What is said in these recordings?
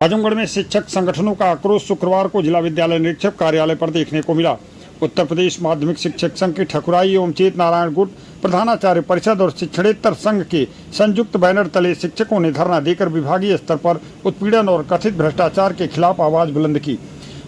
आजमगढ़ में शिक्षक संगठनों का आक्रोश शुक्रवार को जिला विद्यालय निरीक्षक कार्यालय पर देखने को मिला। उत्तर प्रदेश माध्यमिक शिक्षक संघ के ठकुराई एवं चेत नारायण गुट, प्रधानाचार्य परिषद और शिक्षणेत्तर संघ के संयुक्त बैनर तले शिक्षकों ने धरना देकर विभागीय स्तर पर उत्पीड़न और कथित भ्रष्टाचार के खिलाफ आवाज बुलंद की।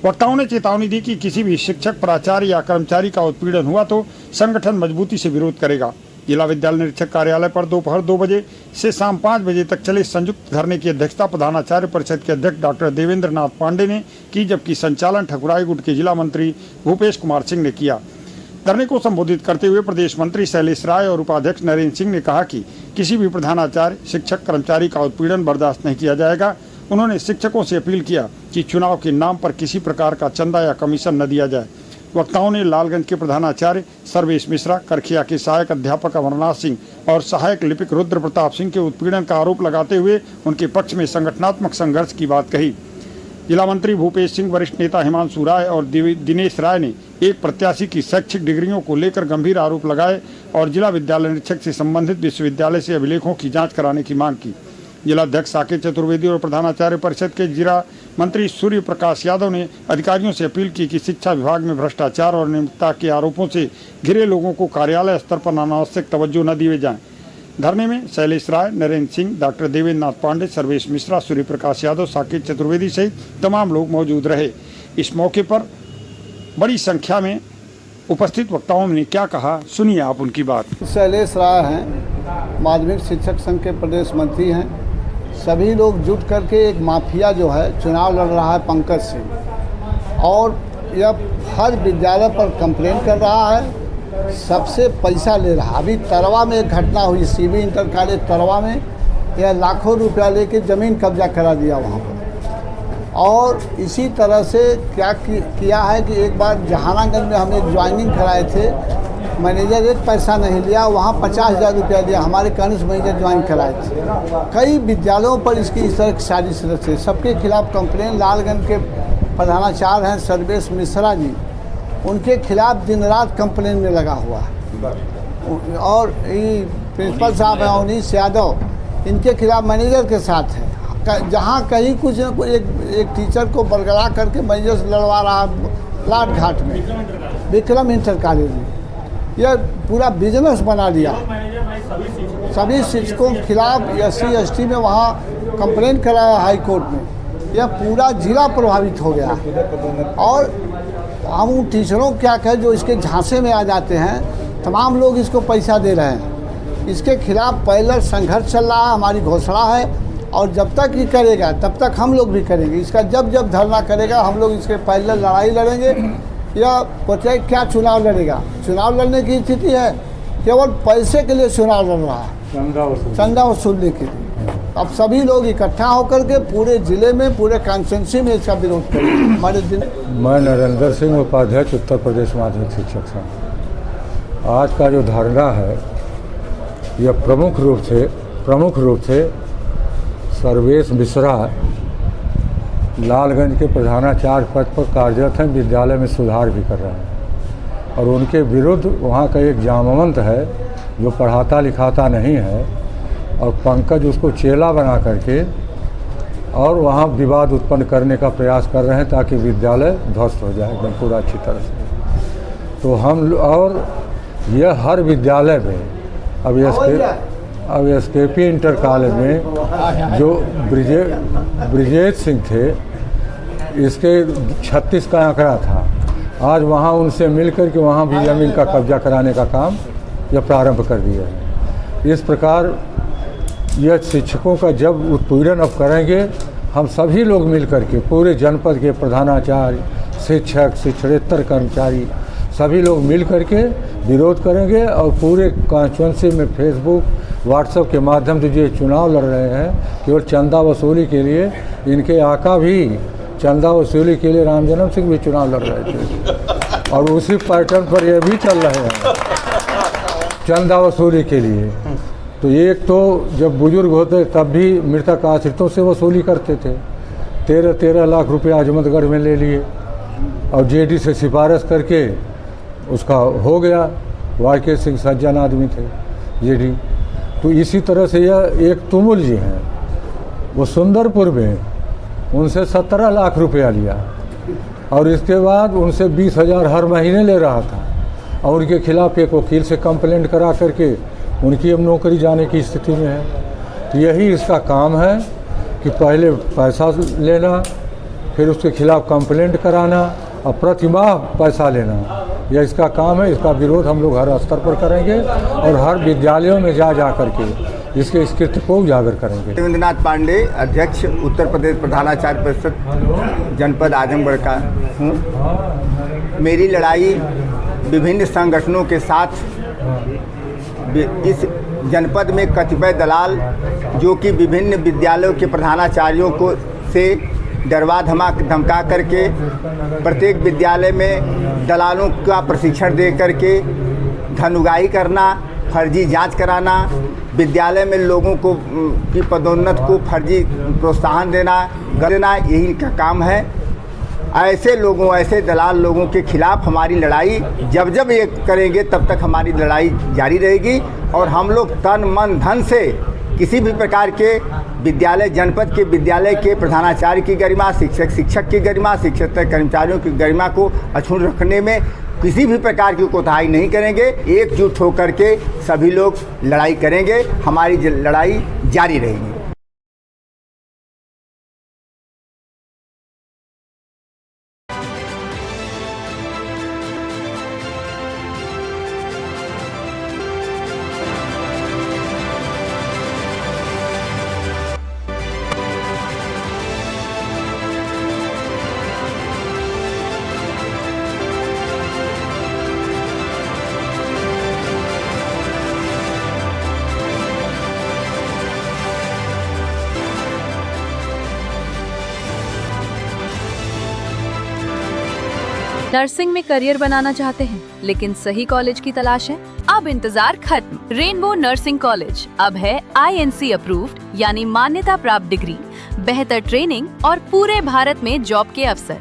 वक्ताओं ने चेतावनी दी कि किसी भी शिक्षक, प्राचार्य या कर्मचारी का उत्पीड़न हुआ तो संगठन मजबूती से विरोध करेगा। जिला विद्यालय निरीक्षक कार्यालय पर दोपहर 2 बजे से शाम 5 बजे तक चले संयुक्त धरने की अध्यक्षता प्रधानाचार्य परिषद के अध्यक्ष डॉक्टर देवेंद्र नाथ पांडे ने की, जबकि संचालन ठकुराई गुट के जिला मंत्री भूपेश कुमार सिंह ने किया। धरने को संबोधित करते हुए प्रदेश मंत्री शैलेश राय और उपाध्यक्ष नरेंद्र सिंह ने कहा कि किसी भी प्रधानाचार्य, शिक्षक, कर्मचारी का उत्पीड़न बर्दाश्त नहीं किया जाएगा। उन्होंने शिक्षकों से अपील किया कि चुनाव के नाम पर किसी प्रकार का चंदा या कमीशन न दिया जाए। वक्ताओं ने लालगंज के प्रधानाचार्य सर्वेश मिश्रा, करखिया के सहायक अध्यापक अमरनाथ सिंह और सहायक लिपिक रुद्र प्रताप सिंह के उत्पीड़न का आरोप लगाते हुए उनके पक्ष में संगठनात्मक संघर्ष की बात कही। जिला मंत्री भूपेश सिंह, वरिष्ठ नेता हिमांशु राय और दिनेश राय ने एक प्रत्याशी की शैक्षिक डिग्रियों को लेकर गंभीर आरोप लगाए और जिला विद्यालय निरीक्षक से संबंधित विश्वविद्यालय से अभिलेखों की जाँच कराने की मांग की। जिला अध्यक्ष साकेत चतुर्वेदी और प्रधानाचार्य परिषद के जिला मंत्री सूर्य प्रकाश यादव ने अधिकारियों से अपील की कि शिक्षा विभाग में भ्रष्टाचार और अनियमितता के आरोपों से घिरे लोगों को कार्यालय स्तर पर अनावश्यक तवज्जो न दिए जाएं। धरने में शैलेश राय, नरेंद्र सिंह, डॉक्टर देवेंद्र नाथ पांडे, सर्वेश मिश्रा, सूर्य प्रकाश यादव, साकेत चतुर्वेदी सहित तमाम लोग मौजूद रहे। इस मौके पर बड़ी संख्या में उपस्थित वक्ताओं ने क्या कहा, सुनिए आप उनकी बात। शैलेश राय हैं, माध्यमिक शिक्षक संघ के प्रदेश मंत्री हैं। सभी लोग जुट करके एक माफिया जो है चुनाव लड़ रहा है पंकज सिंह, और यह हर विद्यालय पर कंप्लेन कर रहा है, सबसे पैसा ले रहा। अभी तरवा में एक घटना हुई, सीबी इंटर कॉलेज तरवा में, यह लाखों रुपया लेके ज़मीन कब्जा करा दिया वहाँ पर। और इसी तरह से क्या किया है कि एक बार जहानागंज में हम एक ज्वाइनिंग कराए थे, मैनेजर एक पैसा नहीं लिया, वहाँ 50,000 रुपया लिया, हमारे कहने से मैनेजर ज्वाइन कराए थे। कई विद्यालयों पर इसकी इस तरह की साजिश रचे, सबके खिलाफ कंप्लेन। लालगंज के प्रधानाचार्य हैं सर्वेश मिश्रा जी, उनके खिलाफ दिन रात कंप्लेन में लगा हुआ है। और ये प्रिंसिपल साहब हैं अवनीश यादव, इनके खिलाफ मैनेजर के साथ है। जहाँ कहीं कुछ न कुछ एक टीचर को बरगला करके मैनेजर से लड़वा रहा लाट घाट में, विक्रम इंटर कॉलेज में। यह पूरा बिजनेस बना लिया। सभी शिक्षकों के खिलाफ SC ST में वहाँ कंप्लेन कराया हाई कोर्ट में। यह पूरा जिला प्रभावित हो गया। और हम उन टीचरों क्या कहें जो इसके झांसे में आ जाते हैं, तमाम लोग इसको पैसा दे रहे हैं। इसके खिलाफ पहले संघर्ष चल रहा है, हमारी घोषणा है। और जब तक ये करेगा तब तक हम लोग भी करेंगे। इसका जब जब धरना करेगा हम लोग इसके पहले लड़ाई लड़ेंगे। या पता है क्या चुनाव लड़ेगा, चुनाव लड़ने की स्थिति है, केवल पैसे के लिए चुनाव लड़ रहा है, चंदा वसूलने के लिए। अब सभी लोग इकट्ठा होकर के पूरे जिले में, पूरे कॉन्स्टिट्यूंसी में इसका विरोध करेंगे। हमारे दिन मैं नरेंद्र सिंह, उपाध्यक्ष उत्तर प्रदेश माध्यमिक शिक्षक संघ। आज का जो धरना है यह प्रमुख रूप से सर्वेश मिश्रा लालगंज के प्रधानाचार्य पद पर कार्यरत हैं, विद्यालय में सुधार भी कर रहे हैं। और उनके विरुद्ध वहाँ का एक जामवंत है जो पढ़ाता लिखाता नहीं है, और पंकज उसको चेला बना करके और वहाँ विवाद उत्पन्न करने का प्रयास कर रहे हैं ताकि विद्यालय ध्वस्त हो जाए एकदम पूरा अच्छी तरह से। तो हम और यह हर विद्यालय में अब SKP इंटर कॉलेज में जो ब्रिजेश सिंह थे, इसके 36 का आंकड़ा था। आज वहाँ उनसे मिलकर के वहाँ भी ज़मीन का कब्जा कराने का काम यह प्रारंभ कर दिया है। इस प्रकार यह शिक्षकों का जब उत्पीड़न अब करेंगे, हम सभी लोग मिलकर के पूरे जनपद के प्रधानाचार्य, शिक्षक, शिक्षणेत्तर कर्मचारी सभी लोग मिल करके विरोध करेंगे। और पूरे कॉन्स्टिट्यूंसी में फेसबुक, व्हाट्सएप के माध्यम से जो चुनाव लड़ रहे हैं केवल चंदा वसूली के लिए, इनके आका भी चंदा वसूली के लिए राम जन्म सिंह भी चुनाव लड़ रहे थे, और उसी पैटर्न पर ये भी चल रहे हैं चंदा वसूली के लिए। तो एक तो जब बुजुर्ग होते तब भी मृतक आश्रितों से वसूली करते थे। 13 लाख रुपये अजमतगढ़ में ले लिए और JD से सिफारिश करके उसका हो गया। YK सिंह सज्जन आदमी थे JD। तो इसी तरह से यह एक तुमुल जी हैं, वो सुंदरपुर में उनसे 17 लाख रुपया लिया और इसके बाद उनसे 20,000 हर महीने ले रहा था और उनके खिलाफ एक वकील से कंप्लेंट करा करके उनकी अब नौकरी जाने की स्थिति में है। तो यही इसका काम है कि पहले पैसा लेना, फिर उसके खिलाफ कंप्लेंट कराना और प्रतिमाह पैसा लेना, यह इसका काम है। इसका विरोध हम लोग हर स्तर पर करेंगे और हर विद्यालयों में जा करके इसके इस कृत्य को उजागर करेंगे। रविंद्रनाथ पांडे, अध्यक्ष उत्तर प्रदेश प्रधानाचार्य परिषद जनपद आजमगढ़ का हूँ। मेरी लड़ाई विभिन्न संगठनों के साथ इस जनपद में कतिपय दलाल जो कि विभिन्न विद्यालयों के प्रधानाचार्यों को से डरवा धमका करके प्रत्येक विद्यालय में दलालों का प्रशिक्षण दे करके धन उगाही करना, फर्जी जांच कराना, विद्यालय में लोगों को की पदोन्नत को फर्जी प्रोत्साहन देना, यही इनका काम है। ऐसे लोगों, ऐसे दलाल लोगों के खिलाफ हमारी लड़ाई जब ये करेंगे तब तक हमारी लड़ाई जारी रहेगी और हम लोग तन मन धन से किसी भी प्रकार के विद्यालय, जनपद के विद्यालय के प्रधानाचार्य की गरिमा, शिक्षक की गरिमा, शिक्षक कर्मचारियों की गरिमा को अक्षुण्ण रखने में किसी भी प्रकार की कोताही नहीं करेंगे। एकजुट होकर के सभी लोग लड़ाई करेंगे, हमारी लड़ाई जारी रहेगी। नर्सिंग में करियर बनाना चाहते हैं लेकिन सही कॉलेज की तलाश है? अब इंतजार खत्म। रेनबो नर्सिंग कॉलेज अब है INC अप्रूव्ड यानी मान्यता प्राप्त डिग्री, बेहतर ट्रेनिंग और पूरे भारत में जॉब के अवसर।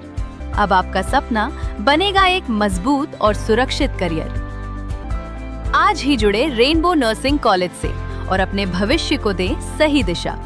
अब आपका सपना बनेगा एक मजबूत और सुरक्षित करियर। आज ही जुड़े रेनबो नर्सिंग कॉलेज से और अपने भविष्य को दे सही दिशा।